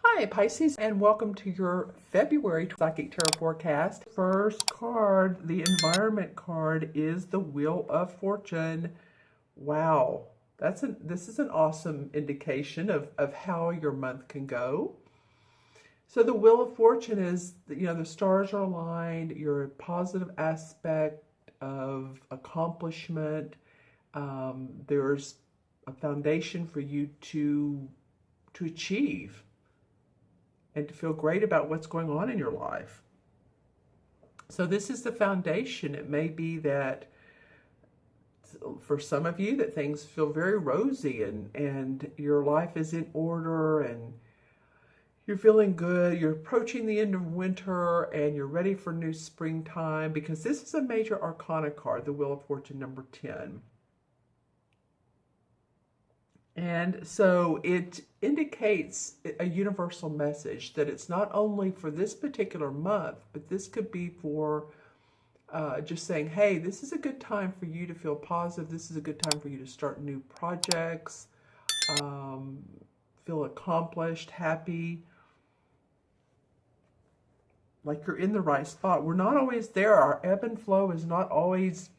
Hi, Pisces, and welcome to your February Psychic Tarot forecast. First card, the environment card, is the Wheel of Fortune. Wow, this is an awesome indication of how your month can go. So the Wheel of Fortune is, the stars are aligned, your positive aspect of accomplishment. There's a foundation for you to achieve and to feel great about what's going on in your life. So this is the foundation. It may be that for some of you that things feel very rosy and your life is in order and you're feeling good. You're approaching the end of winter and you're ready for new springtime, because this is a major arcana card, the Wheel of Fortune number 10. And so it indicates a universal message that it's not only for this particular month, but this could be for just saying, hey, this is a good time for you to feel positive. This is a good time for you to start new projects, feel accomplished, happy, like you're in the right spot. We're not always there. Our ebb and flow is not always,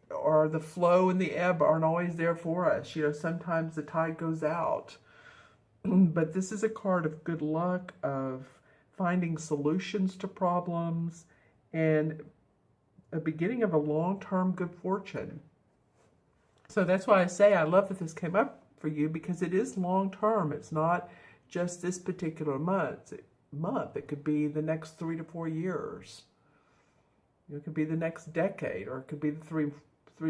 or the flow and the ebb aren't always there for us. Sometimes the tide goes out. But this is a card of good luck, of finding solutions to problems, and a beginning of a long-term good fortune. So that's why I say I love that this came up for you, because it is long-term. It's not just this particular month. It could be the next 3 to 4 years. It could be the next decade, or it could be the three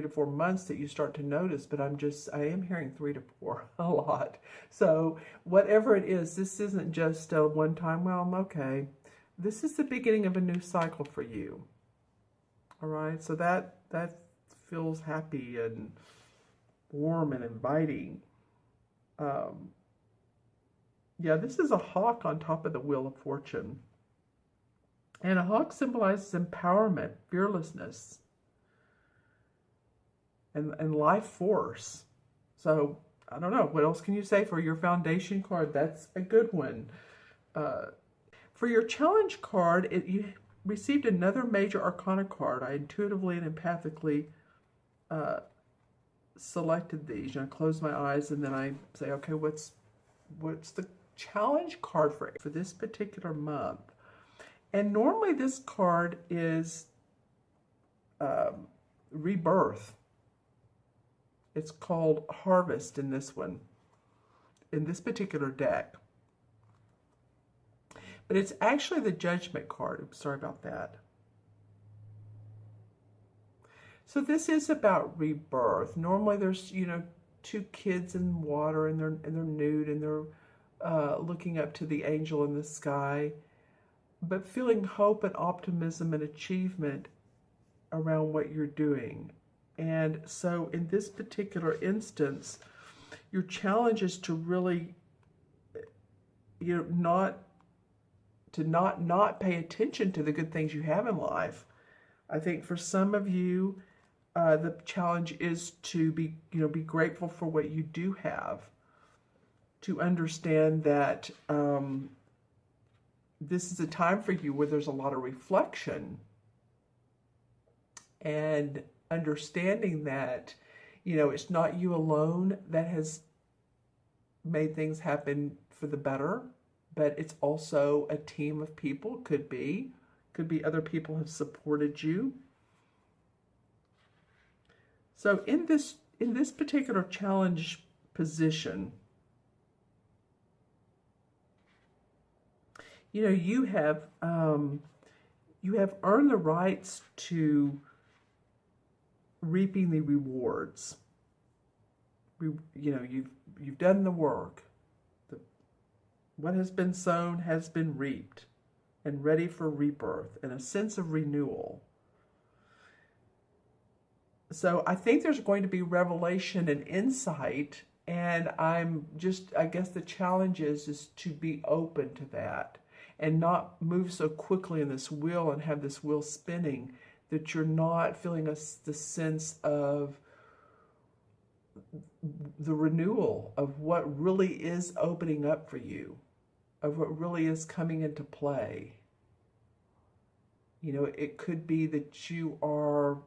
to 4 months that you start to notice, but I am hearing 3 to 4 a lot. So whatever it is, this isn't just a one time, well, I'm okay. This is the beginning of a new cycle for you. All right, so that feels happy and warm and inviting. Yeah, this is a hawk on top of the Wheel of Fortune. And a hawk symbolizes empowerment, fearlessness, and life force. So I don't know, what else can you say for your foundation card? That's a good one. For your challenge card, you received another major arcana card. I intuitively and empathically selected these. I close my eyes and then I say, okay, what's the challenge card for this particular month? And normally this card is rebirth. It's called Harvest in this one, in this particular deck. But it's actually the Judgment card. I'm sorry about that. So this is about rebirth. Normally there's, two kids in water and they're nude and they're looking up to the angel in the sky, but feeling hope and optimism and achievement around what you're doing. And so in this particular instance, your challenge is to really, not pay attention to the good things you have in life. I think for some of you, the challenge is to be grateful for what you do have, to understand that this is a time for you where there's a lot of reflection and understanding that, it's not you alone that has made things happen for the better, but it's also a team of people. Could be other people have supported you. So in this particular challenge position, you have earned the rights to reaping the rewards. You've done the work. What has been sown has been reaped and ready for rebirth and a sense of renewal. So I think there's going to be revelation and insight, and I guess the challenge is to be open to that and not move so quickly in this wheel and have this wheel spinning that you're not feeling the sense of the renewal of what really is opening up for you, of what really is coming into play. You know, it could be that you are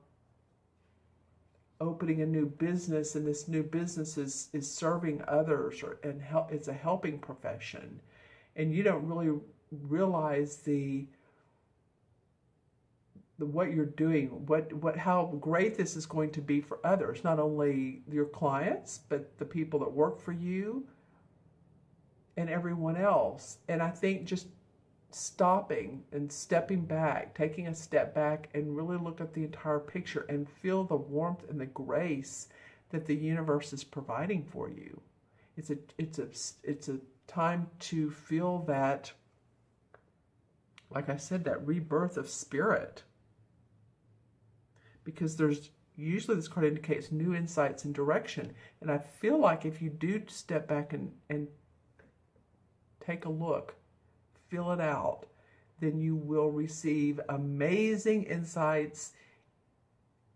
opening a new business, and this new business is serving others, and it's a helping profession, and you don't really realize the what you're doing, how great this is going to be for others, not only your clients, but the people that work for you and everyone else. And I think just stopping and stepping back, taking a step back and really look at the entire picture and feel the warmth and the grace that the universe is providing for you. It's a time to feel that, like I said, that rebirth of spirit. Because there's usually, this card indicates new insights and direction. And I feel like if you do step back and take a look, feel it out, then you will receive amazing insights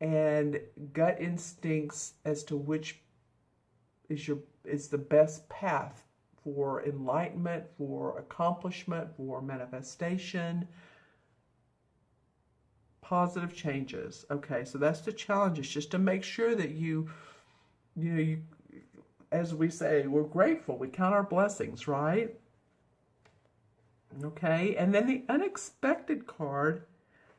and gut instincts as to which is the best path for enlightenment, for accomplishment, for manifestation, positive changes. Okay, so that's the challenge. It's just to make sure that you as we say, we're grateful. We count our blessings, right? Okay, and then the unexpected card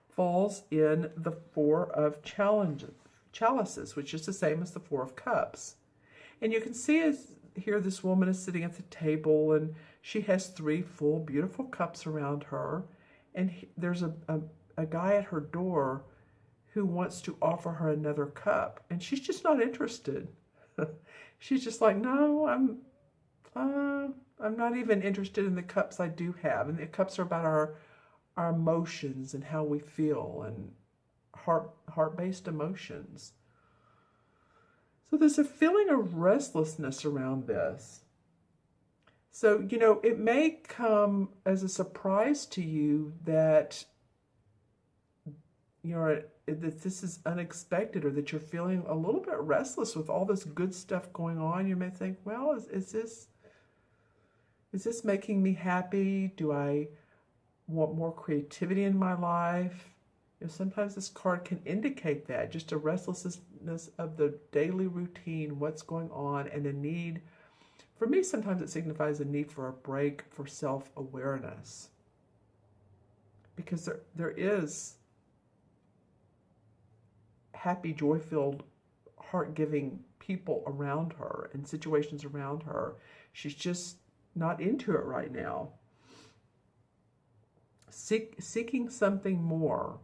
falls in the Four of Chalices, which is the same as the Four of Cups. And you can see here this woman is sitting at the table, and she has 3 full, beautiful cups around her. And there's a guy at her door who wants to offer her another cup, and she's just not interested. She's just like, no, I'm not even interested in the cups I do have. And the cups are about our emotions and how we feel, and heart-based emotions. So there's a feeling of restlessness around this. So, you know, it may come as a surprise to you that that this is unexpected, or that you're feeling a little bit restless with all this good stuff going on. You may think, well, is this making me happy? Do I want more creativity in my life? You know, sometimes this card can indicate that, just a restlessness of the daily routine, what's going on, and a need. For me, sometimes it signifies a need for a break, for self-awareness. Because there is happy, joy-filled, heart-giving people around her and situations around her. She's just not into it right now. Seeking something more,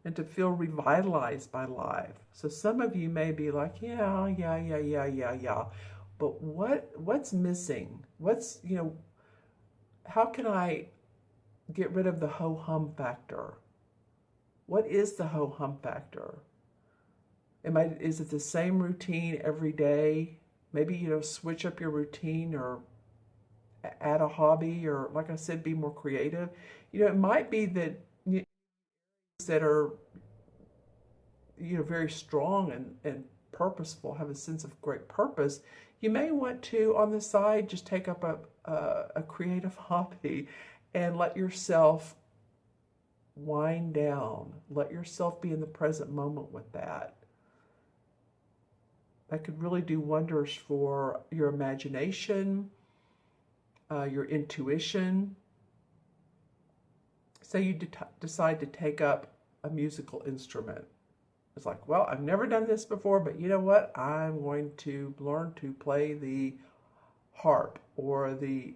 and to feel revitalized by life. So some of you may be like, yeah. But what's missing? How can I get rid of the ho-hum factor? What is the ho-hum factor? Is it the same routine every day? Maybe, switch up your routine, or add a hobby, or, like I said, be more creative. It might be that that are, very strong and purposeful, have a sense of great purpose. You may want to, on the side, just take up a creative hobby and let yourself wind down. Let yourself be in the present moment with that. That could really do wonders for your imagination, your intuition. Say you decide to take up a musical instrument. It's like, well, I've never done this before, but you know what? I'm going to learn to play the harp, or the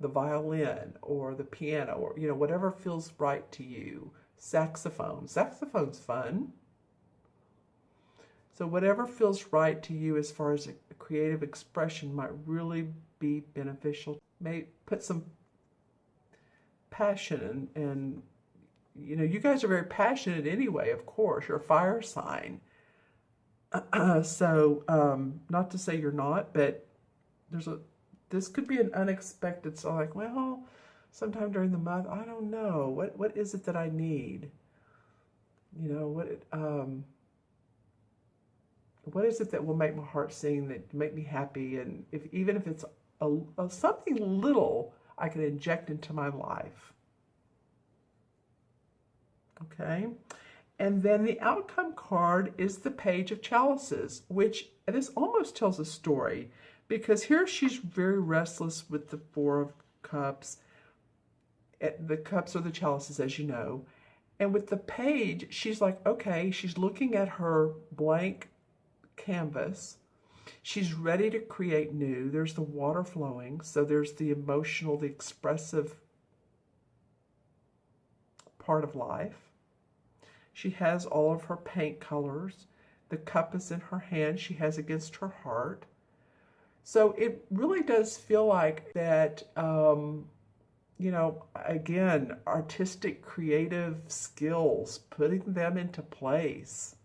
violin, or the piano, or whatever feels right to you. Saxophone's fun. So whatever feels right to you as far as a creative expression might really be beneficial. May put some passion and you guys are very passionate anyway, of course. You're a fire sign. So not to say you're not, but this could be an unexpected. So like, well, sometime during the month, I don't know. What is it that I need? What is it that will make my heart sing, that make me happy? And even if it's something little I can inject into my life. Okay. And then the outcome card is the Page of Chalices, which this almost tells a story, because here she's very restless with the Four of Cups. The cups are the chalices, as you know. And with the page, she's like, okay, she's looking at her blank canvas. She's ready to create new. There's the water flowing. So there's the emotional, the expressive part of life. She has all of her paint colors. The cup is in her hand. She has against her heart. So it really does feel like that, you know, again, artistic, creative skills, putting them into place.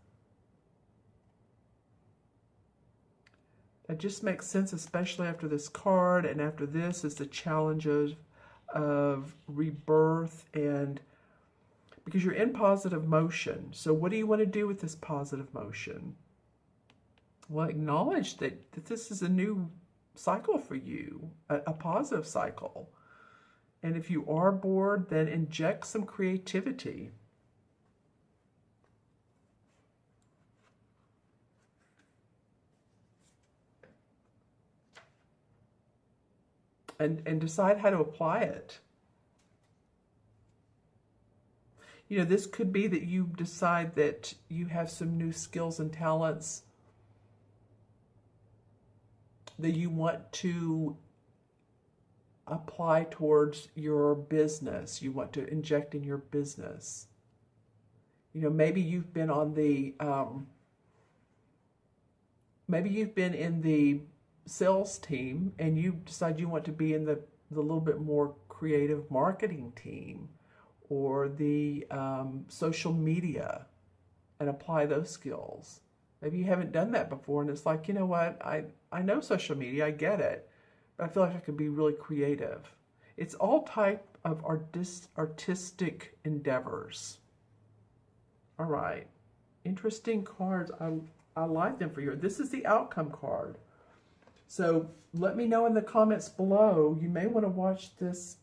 That just makes sense, especially after this card, and after this is the challenges of rebirth, and because you're in positive motion. So what do you want to do with this positive motion? Well, acknowledge that this is a new cycle for you, a positive cycle. And if you are bored, then inject some creativity. And decide how to apply it. You know, this could be that you decide that you have some new skills and talents that you want to apply towards your business. You want to inject in your business. You know, maybe you've been on the, maybe you've been in the sales team and you decide you want to be in the little bit more creative marketing team, or the social media, and apply those skills. Maybe you haven't done that before, and it's like, you know what, I know social media, I get it, but I feel like I could be really creative. It's all type of artistic endeavors. All right, interesting cards. I like them for you. This is the outcome card. So let me know in the comments below. You may want to watch this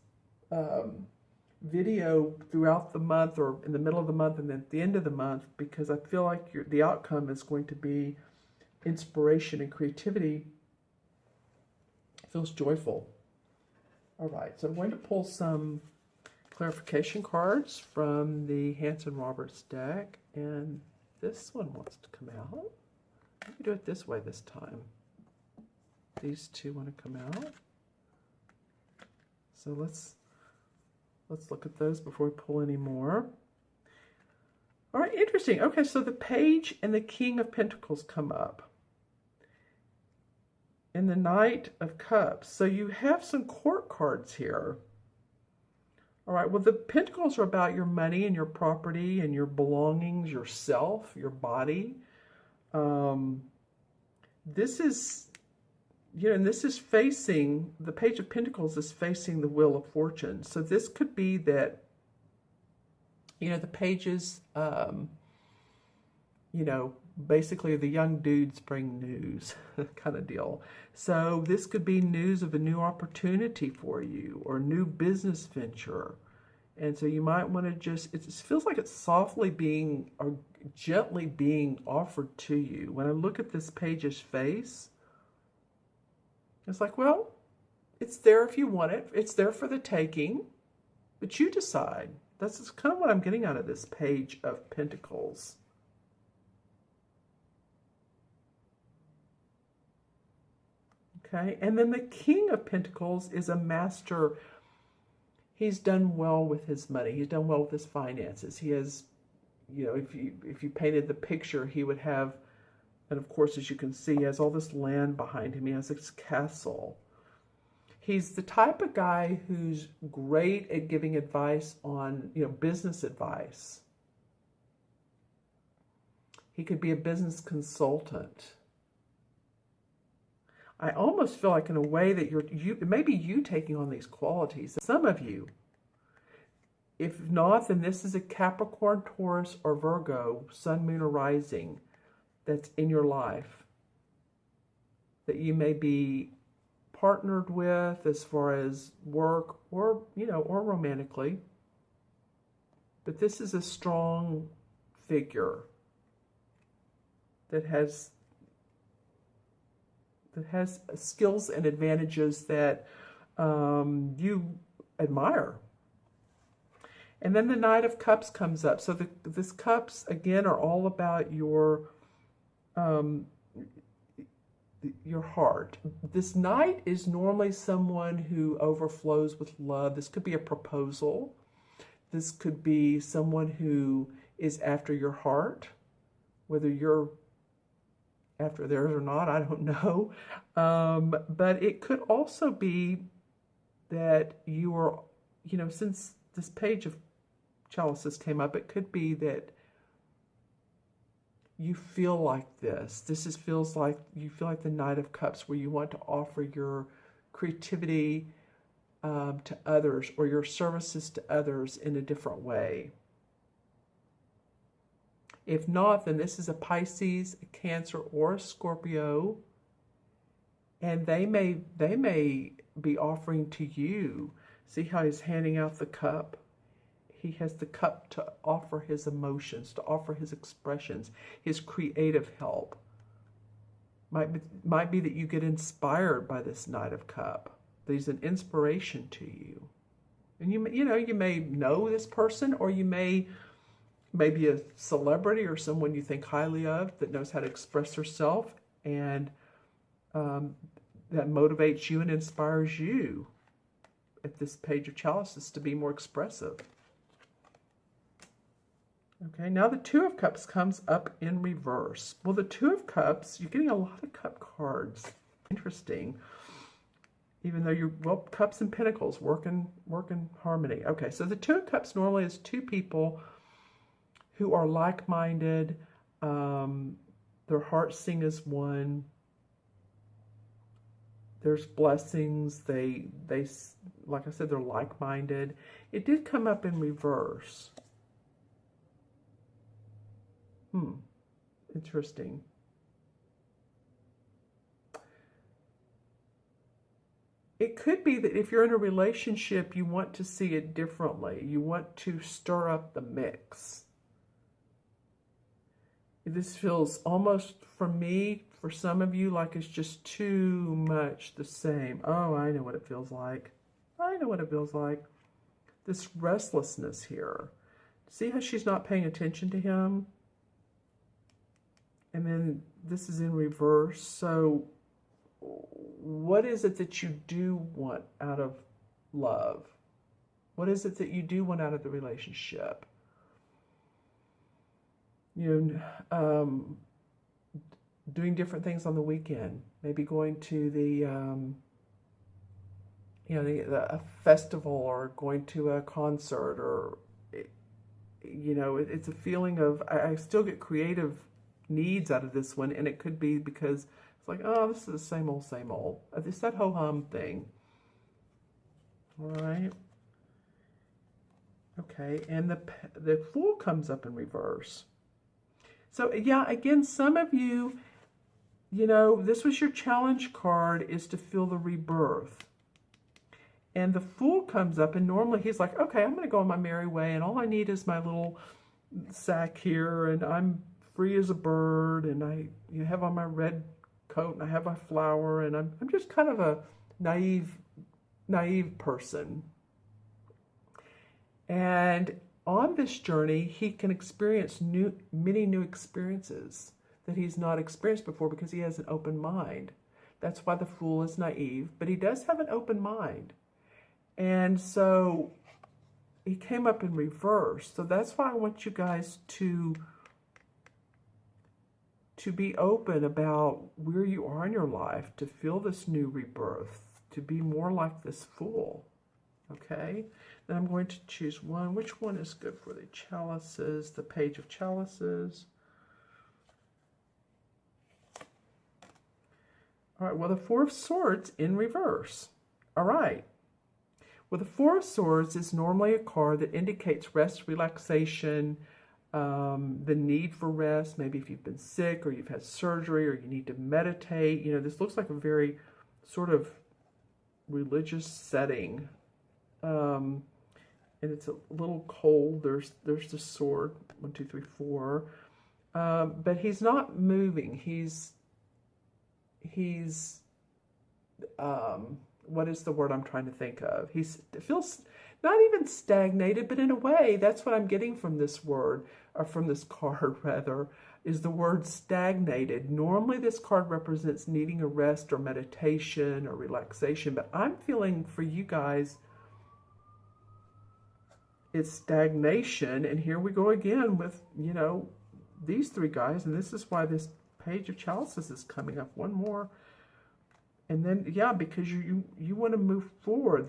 video throughout the month, or in the middle of the month and then at the end of the month, because I feel like the outcome is going to be inspiration and creativity. It feels joyful. All right, so I'm going to pull some clarification cards from the Hanson Roberts deck, and this one wants to come out. Let me do it this way this time. These two want to come out. So let's look at those before we pull any more. All right, interesting. Okay, so the Page and the King of Pentacles come up. And the Knight of Cups. So you have some court cards here. All right, well, the Pentacles are about your money and your property and your belongings, yourself, your body. This is, you know, and this is facing, the Page of Pentacles is facing the Wheel of Fortune. So this could be that, you know, the pages, you know, basically the young dudes bring news kind of deal. So this could be news of a new opportunity for you, or a new business venture. And so you might want to just, it feels like it's softly being, or gently being offered to you. When I look at this page's face, it's like, well, it's there if you want it. It's there for the taking, but you decide. That's kind of what I'm getting out of this Page of Pentacles. Okay, and then the King of Pentacles is a master. He's done well with his money. He's done well with his finances. He has, you know, if you painted the picture, he would have, and of course, as you can see, he has all this land behind him. He has this castle. He's the type of guy who's great at giving advice on, you know, business advice. He could be a business consultant. I almost feel like in a way that maybe you taking on these qualities. Some of you, if not, then this is a Capricorn, Taurus, or Virgo, Sun, Moon, or Rising. that's in your life that you may be partnered with as far as work or, you know, or romantically. But this is a strong figure that has skills and advantages that you admire. And then the Knight of Cups comes up. So this cups, again, are all about your heart. This Knight is normally someone who overflows with love. This could be a proposal. This could be someone who is after your heart, whether you're after theirs or not, I don't know. But it could also be that you are, you know, since this page of chalices came up, it could be that you feel like this. Feels like you feel like the Knight of Cups, where you want to offer your creativity to others, or your services to others in a different way. If not, then this is a Pisces, a Cancer, or a Scorpio, and they may be offering to you. See how he's handing out the cup? He has the cup to offer his emotions, to offer his expressions, his creative help. Might be that you get inspired by this Knight of Cup. There's an inspiration to you. And you may know this person, or you may be a celebrity or someone you think highly of that knows how to express herself, and that motivates you and inspires you at this page of chalices to be more expressive. Okay, now the Two of Cups comes up in reverse. Well, the Two of Cups, you're getting a lot of cup cards. Interesting. Even though Cups and Pentacles work in harmony. Okay, so the Two of Cups normally is two people who are like-minded. Their hearts sing as one. There's blessings. They like I said, they're like-minded. It did come up in reverse. Interesting. It could be that if you're in a relationship, you want to see it differently. You want to stir up the mix. This feels almost, for me, for some of you, like it's just too much the same. Oh, I know what it feels like. I know what it feels like. This restlessness here. See how she's not paying attention to him? And then this is in reverse. So what is it that you do want out of love? What is it that you do want out of the relationship? You know, doing different things on the weekend. Maybe going to the, a festival, or going to a concert, or, you know, it's a feeling of, I still get creative needs out of this one, and it could be because it's like, oh, this is the same old, same old. It's that ho-hum thing. All right. Okay, and the Fool comes up in reverse. So, yeah, again, some of you, you know, this was your challenge card, is to feel the rebirth. And the Fool comes up, and normally he's like, okay, I'm going to go on my merry way, and all I need is my little sack here, and I'm free as a bird, and I have on my red coat, and I have my flower, and I'm just kind of a naive person. And on this journey, he can experience many new experiences that he's not experienced before, because he has an open mind. That's why the Fool is naive, but he does have an open mind. And so he came up in reverse. So that's why I want you guys to be open about where you are in your life, to feel this new rebirth, to be more like this Fool. Okay? Then I'm going to choose one. Which one is good for the chalices? The Page of Chalices. All right, well, the Four of Swords in reverse. All right. Well, the Four of Swords is normally a card that indicates rest, relaxation, the need for rest, maybe if you've been sick or you've had surgery or you need to meditate. You know, this looks like a very sort of religious setting. And it's a little cold. There's the sword, 1, 2, 3, 4. But he's not moving. He's what is the word I'm trying to think of? It feels not even stagnated, but in a way, that's what I'm getting from this word, or from this card rather, is the word stagnated. Normally this card represents needing a rest or meditation or relaxation, but I'm feeling for you guys, it's stagnation. And here we go again with, you know, these 3 guys, and this is why this Page of Chalices is coming up. One more. And then, yeah, because you want to move forward.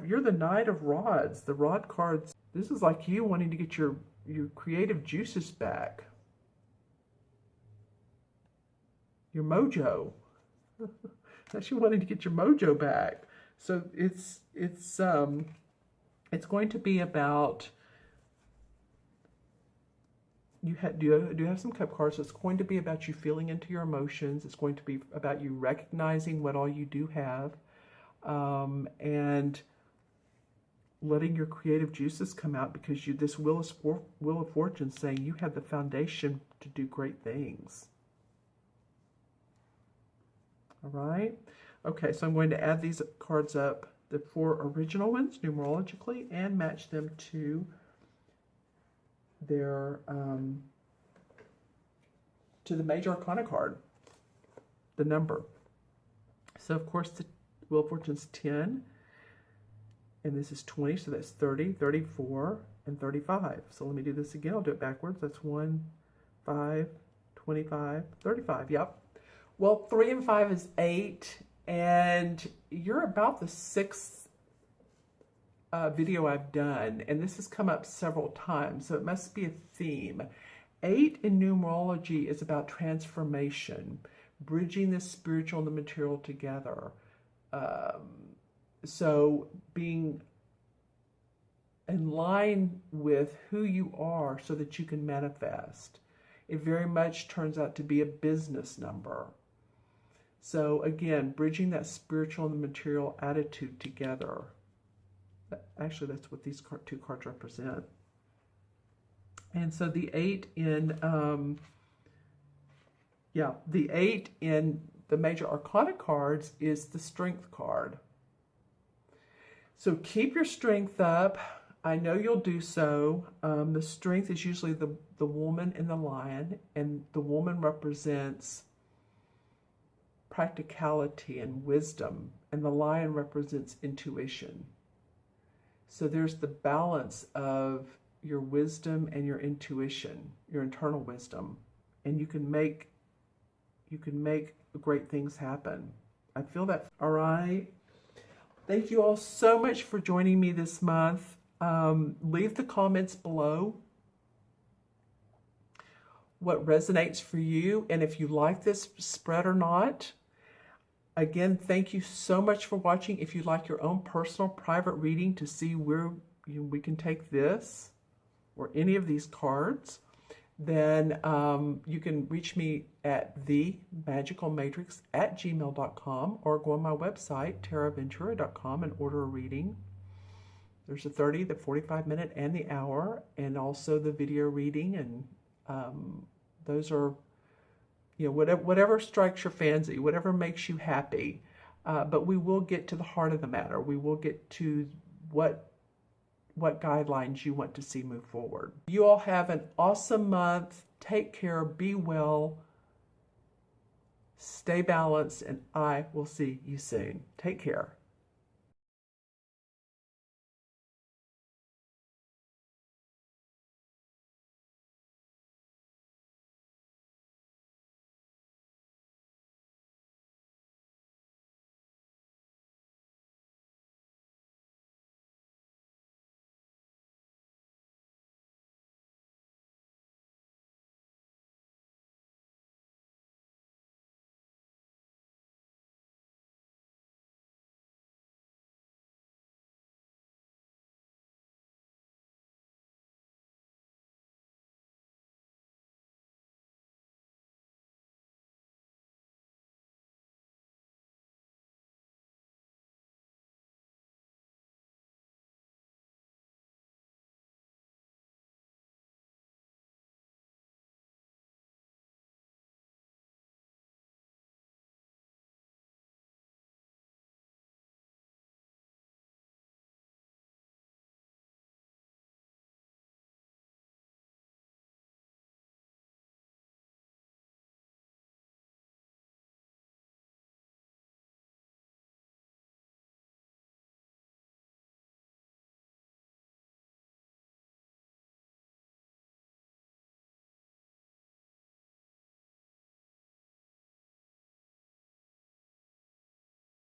You're the Knight of Rods. The Rod cards, this is like you wanting to get your creative juices back. Your mojo. That's you wanting to get your mojo back. So it's going to be about, you do have some cup cards. So it's going to be about you feeling into your emotions. It's going to be about you recognizing what all you do have, and letting your creative juices come out, because this Wheel of Fortune saying you have the foundation to do great things. All right. Okay, so I'm going to add these cards up, the 4 original ones numerologically, and match them to their to the major arcana card, the number. So of course the Wheel of Fortune's 10, and this is 20, so that's 30, 34, and 35. So let me do this again. I'll do it backwards. That's 1, 5, 25, 35. Yep. Well, 3 and 5 is 8, and you're about the 6th video I've done, and this has come up several times, so it must be a theme. 8 in numerology is about transformation, bridging the spiritual and the material together. So being in line with who you are so that you can manifest. It very much turns out to be a business number. So again, bridging that spiritual and the material attitude together. Actually, that's what these 2 cards represent. And so the 8 in, the 8 in the major arcana cards is the Strength card. So keep your strength up. I know you'll do so. The Strength is usually the woman and the lion, and the woman represents practicality and wisdom, and the lion represents intuition. So there's the balance of your wisdom and your intuition, your internal wisdom, and you can make great things happen. I feel that. All right. Thank you all so much for joining me this month. Leave the comments below what resonates for you, and if you like this spread or not. Again, thank you so much for watching. If you'd like your own personal private reading to see where we can take this or any of these cards, then you can reach me at themagicalmatrix@gmail.com, or go on my website, taraventura.com, and order a reading. There's the 30, the 45-minute, and the hour, and also the video reading, and those are, you know, whatever strikes your fancy, whatever makes you happy. But we will get to the heart of the matter. We will get to what guidelines you want to see move forward. You all have an awesome month. Take care. Be well. Stay balanced, and I will see you soon. Take care.